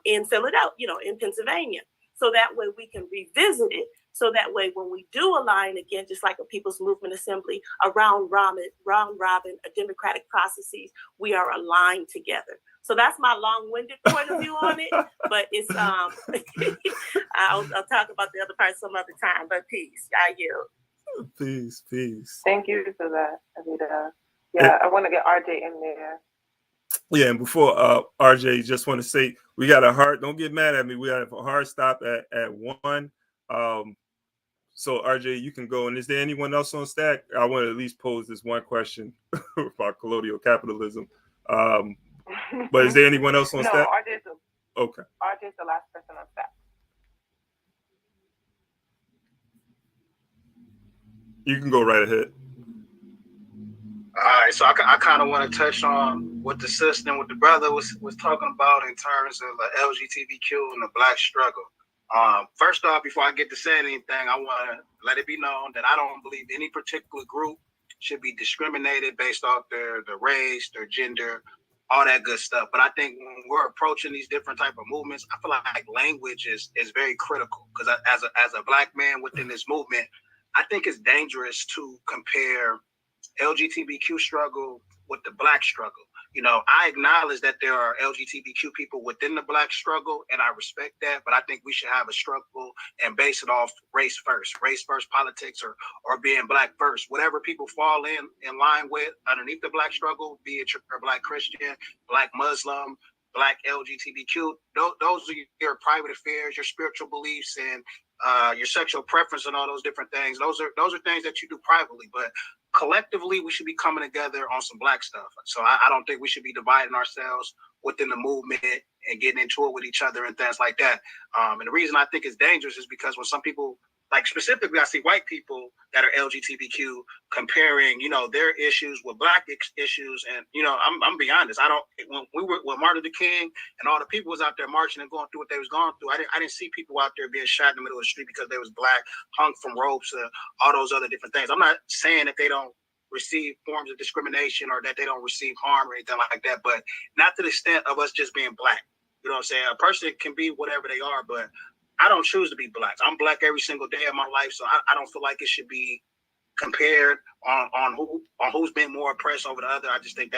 in Philadelphia, in Pennsylvania. So that way we can revisit it. So that way when we do align again, just like a People's Movement Assembly, around robin, democratic processes, we are aligned together. So that's my long-winded point of view on it. But it's I'll talk about the other part some other time. But peace, I yield. Peace. Thank you for that, Anita. Yeah, I want to get RJ in there. Yeah, and before RJ, just want to say we got a hard. Don't get mad at me. We have a hard stop at 1. So RJ, you can go. And is there anyone else on stack? I want to at least pose this one question about colonial capitalism. But is there anyone else on stack? No, RJ's the last person on stack. You can go right ahead. All right, so I kind of want to touch on what the sister and what the brother was talking about in terms of the LGBTQ and the Black struggle. First off, before I get to say anything, I want to let it be known that I don't believe any particular group should be discriminated based off their race, their gender, all that good stuff. But I think when we're approaching these different type of movements, I feel like language is very critical, because as a Black man within this movement, I think it's dangerous to compare LGBTQ struggle with the Black struggle. I acknowledge that there are LGBTQ people within the Black struggle, and I respect that, but I think we should have a struggle and base it off race first politics, or being Black first. Whatever people fall in line with underneath the Black struggle, be it you're a Black Christian, Black Muslim, Black LGBTQ, those are your private affairs, your spiritual beliefs, and your sexual preference, and all those different things. Those are things that you do privately, but collectively we should be coming together on some Black stuff. So I don't think we should be dividing ourselves within the movement and getting into it with each other and things like that. And the reason I think it's dangerous is because when some people, like specifically I see white people that are LGBTQ comparing, their issues with Black issues. And, I'm being honest, when we were with Martin Luther King and all the people was out there marching and going through what they was going through, I didn't see people out there being shot in the middle of the street because they was Black, hung from ropes, all those other different things. I'm not saying that they don't receive forms of discrimination or that they don't receive harm or anything like that, but not to the extent of us just being Black. You know what I'm saying? A person can be whatever they are, but I don't choose to be black. I'm black every single day of my life, so I don't feel like it should be compared on who's been more oppressed over the other. I just think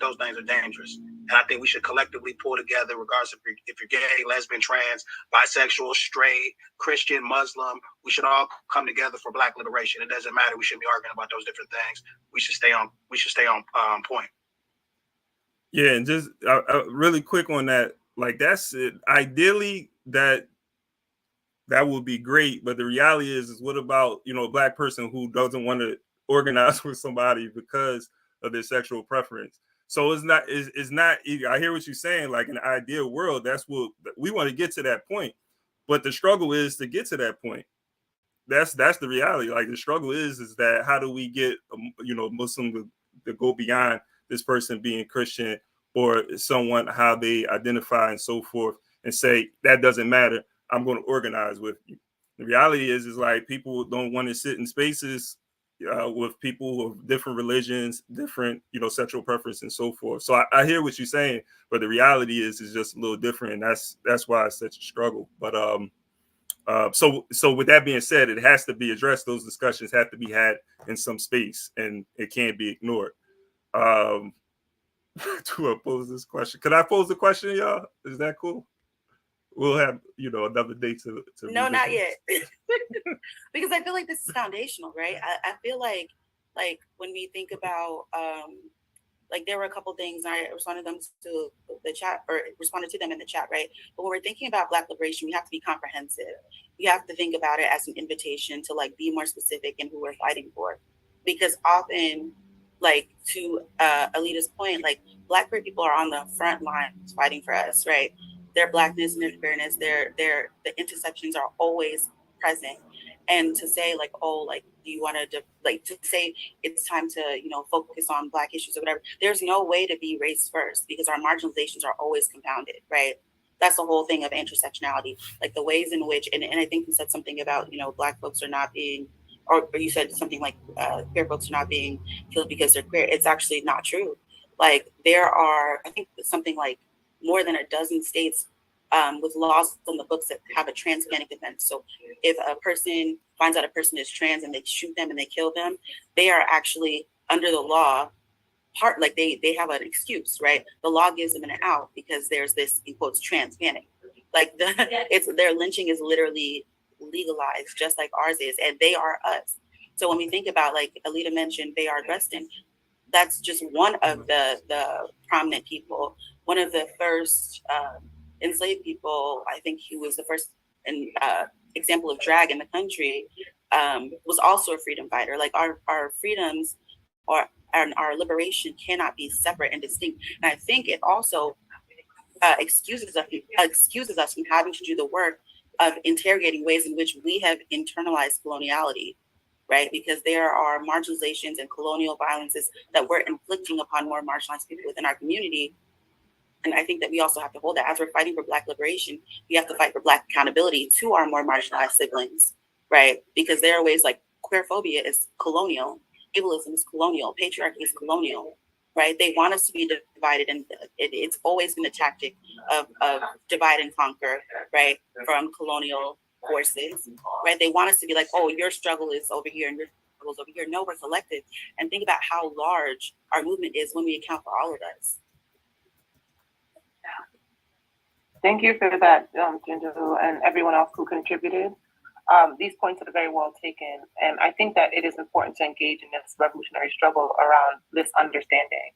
those things are dangerous, and I think we should collectively pull together, regardless if you're gay, lesbian, trans, bisexual, straight, Christian, Muslim. We should all come together for Black liberation. It doesn't matter. We shouldn't be arguing about those different things. We should stay on point. Yeah, and just really quick on that, like that's it. Ideally, that would be great, but the reality is what about a black person who doesn't want to organize with somebody because of their sexual preference? So it's not I hear what you're saying, like in an ideal world, that's what we want to get to that point, but the struggle is to get to that point. That's the reality. Like the struggle is that how do we get Muslim to go beyond this person being Christian or someone how they identify and so forth, and say that doesn't matter, I'm going to organize with you. The reality is like people don't want to sit in spaces with people of different religions, different sexual preference and so forth. So I hear what you're saying, but the reality is just a little different, and that's why it's such a struggle. But so with that being said, it has to be addressed. Those discussions have to be had in some space, and it can't be ignored. To pose this question, could I pose the question, y'all? Is that cool? We'll have another day to no, not yet. Because I feel like this is foundational, right? I feel like when we think about like there were a couple things I responded them to the chat or responded to them in the chat, right? But when we're thinking about Black liberation, we have to be comprehensive. We have to think about it as an invitation to like be more specific in who we're fighting for, because often, like to Alita's point, like Black queer people are on the front lines fighting for us, right? Their Blackness and their queerness, the intersections are always present. And to say like, oh, like, do you want to to say it's time to focus on Black issues or whatever? There's no way to be race first, because our marginalizations are always compounded, right? That's the whole thing of intersectionality, like the ways in which, and I think you said something about Black folks are not being, or you said something like queer folks are not being killed because they're queer. It's actually not true. Like there are, I think something like more than a dozen states with laws on the books that have a trans panic defense. So if a person finds out a person is trans and they shoot them and they kill them, they are actually under the law they have an excuse, right? The law gives them an out because there's this in quotes trans panic. Like their lynching is literally legalized just like ours is, and they are us. So when we think about, like Alita mentioned, they are Dresden, that's just one of the prominent people. One of the first enslaved people, I think he was the first example of drag in the country, was also a freedom fighter. Like our freedoms and our liberation cannot be separate and distinct. And I think it also excuses us from having to do the work of interrogating ways in which we have internalized coloniality, right? Because there are marginalizations and colonial violences that we're inflicting upon more marginalized people within our community. And I think that we also have to hold that as we're fighting for Black liberation, we have to fight for Black accountability to our more marginalized siblings, right? Because there are ways like queerphobia is colonial, ableism is colonial, patriarchy is colonial, right? They want us to be divided, and it's always been a tactic of divide and conquer, right? From colonial forces, right? They want us to be like, oh, your struggle is over here and your struggle is over here. No, we're collective. And think about how large our movement is when we account for all of us. Thank you for that, Ginger, and everyone else who contributed. These points are very well taken, and I think that it is important to engage in this revolutionary struggle around this understanding.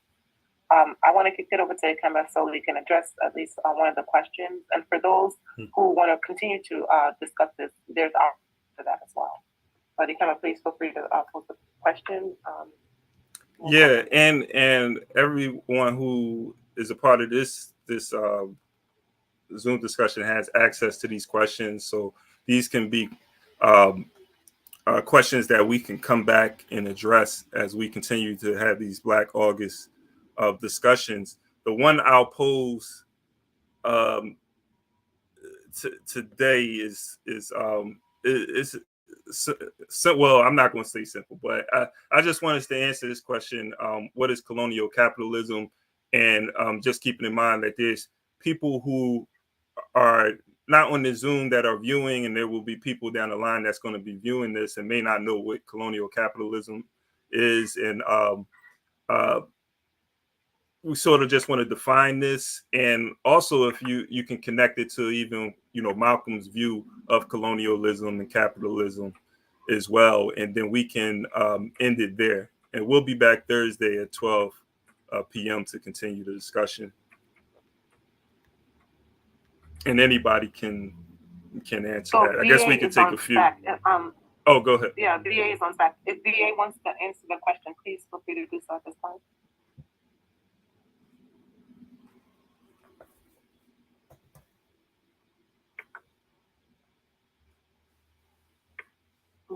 I want to kick it over to Kemba so we can address at least one of the questions. And for those who want to continue to discuss this, there's our for that as well. But Kemba, please feel free to post the question. Yeah, and everyone who is a part of this Zoom discussion has access to these questions, so these can be questions that we can come back and address as we continue to have these Black August of discussions. The one I'll pose today is well, I'm not going to say simple, but I just want us to answer this question: what is colonial capitalism? And just keeping in mind that there's people who are not on the Zoom that are viewing, and there will be people down the line that's going to be viewing this and may not know what colonial capitalism is. And we sort of just want to define this. And also, if you can connect it to even, Malcolm's view of colonialism and capitalism as well. And then we can end it there. And we'll be back Thursday at 12 p.m. to continue the discussion. And anybody can answer that. I guess we could take a few. Oh, go ahead. Yeah, BA is on track. If BA wants to answer the question, please feel free to do so at this time.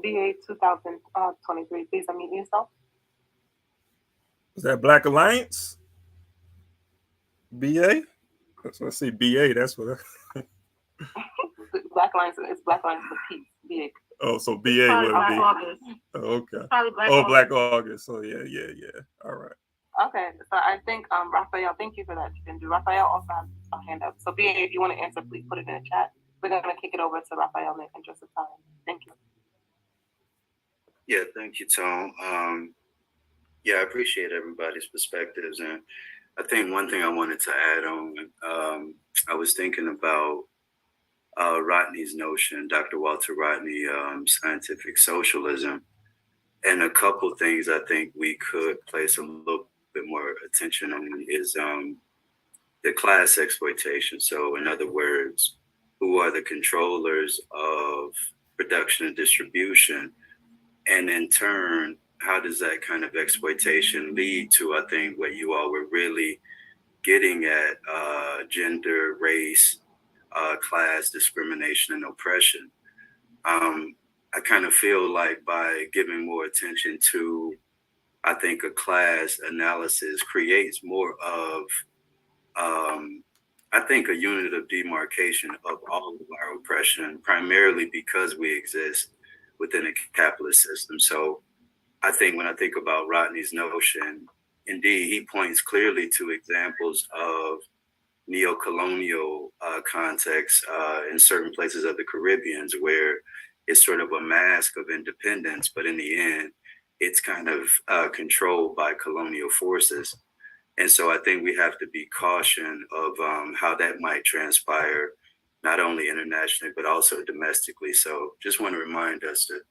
BA 2023, please unmute yourself. Is that Black Alliance? BA? That's what I say, BA. That's what Black Alliance is Black Alliance for Peace, BA. Oh, so BA would be. Oh, okay. Black August. So yeah. All right. Okay, so I think Raphael, thank you for that. Raphael also has a hand up. So BA, if you want to answer, please put it in the chat. We're going to kick it over to Raphael in the interest of time. Thank you. Yeah, thank you, Tone. I appreciate everybody's perspectives. And I think one thing I wanted to add on, I was thinking about Rodney's notion, Dr. Walter Rodney, scientific socialism. And a couple things I think we could place a little bit more attention on is the class exploitation. So in other words, who are the controllers of production and distribution? And in turn, how does that kind of exploitation lead to, I think, what you all were really getting at, gender, race, class discrimination and oppression? I kind of feel like by giving more attention to, I think, a class analysis creates more of, I think, a unit of demarcation of all of our oppression, primarily because we exist within a capitalist system. So I think when I think about Rodney's notion, indeed, he points clearly to examples of neo-colonial contexts in certain places of the Caribbean where it's sort of a mask of independence, but in the end, it's kind of controlled by colonial forces. And so I think we have to be cautious of how that might transpire, not only internationally, but also domestically. So just want to remind us to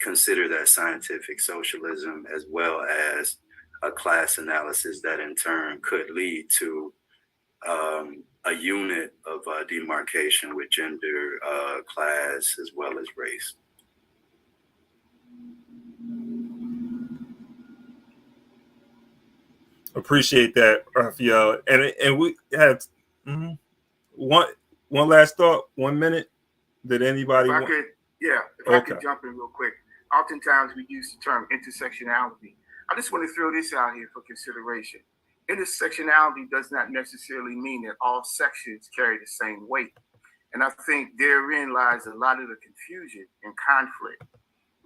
consider that scientific socialism as well as a class analysis that in turn could lead to a unit of demarcation with gender, class, as well as race. Appreciate that, Raphael. And we have one last thought, 1 minute. Did anybody if I could jump in real quick. Oftentimes we use the term intersectionality. I just want to throw this out here for consideration. Intersectionality does not necessarily mean that all sections carry the same weight. And I think therein lies a lot of the confusion and conflict.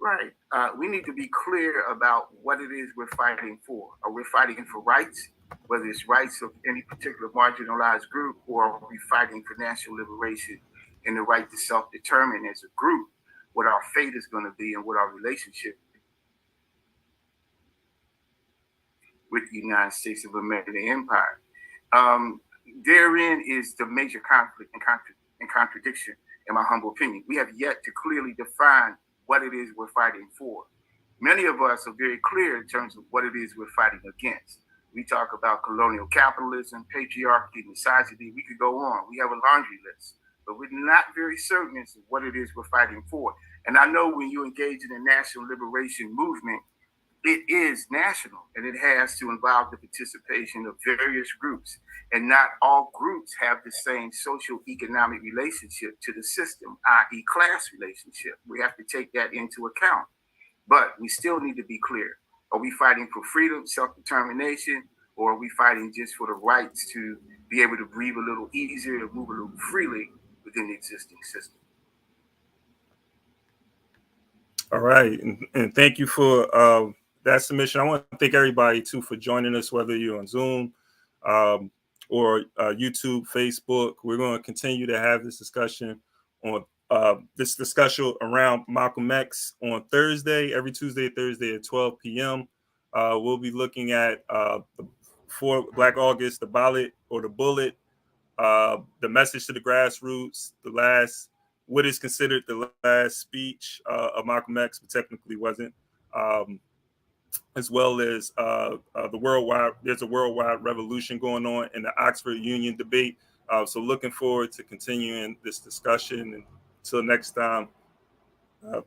Right. We need to be clear about what it is we're fighting for. Are we fighting for rights, whether it's rights of any particular marginalized group, or are we fighting for national liberation and the right to self-determine as a group what our fate is going to be and what our relationship with the United States of America, the empire. Therein is the major conflict and contradiction, in my humble opinion. We have yet to clearly define what it is we're fighting for. Many of us are very clear in terms of what it is we're fighting against. We talk about colonial capitalism, patriarchy, misogyny. We could go on. We have a laundry list, but we're not very certain as to what it is we're fighting for. And I know when you engage in a national liberation movement, it is national, and it has to involve the participation of various groups. And not all groups have the same social economic relationship to the system, i.e. class relationship. We have to take that into account. But we still need to be clear. Are we fighting for freedom, self-determination, or are we fighting just for the rights to be able to breathe a little easier, to move a little freely within the existing system? All right. And thank you for that submission. I want to thank everybody, too, for joining us, whether you're on Zoom or YouTube, Facebook. We're going to continue to have this discussion on this discussion around Malcolm X on Thursday, every Tuesday, Thursday at 12 p.m. We'll be looking at for Black August, the ballot or the bullet, the message to the grassroots, what is considered the last speech of Malcolm X, but technically wasn't, as well as there's a worldwide revolution going on in the Oxford Union debate. So looking forward to continuing this discussion. Until next time,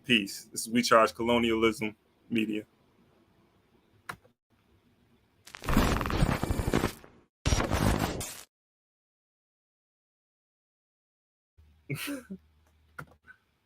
peace. This is We Charge Colonialism Media.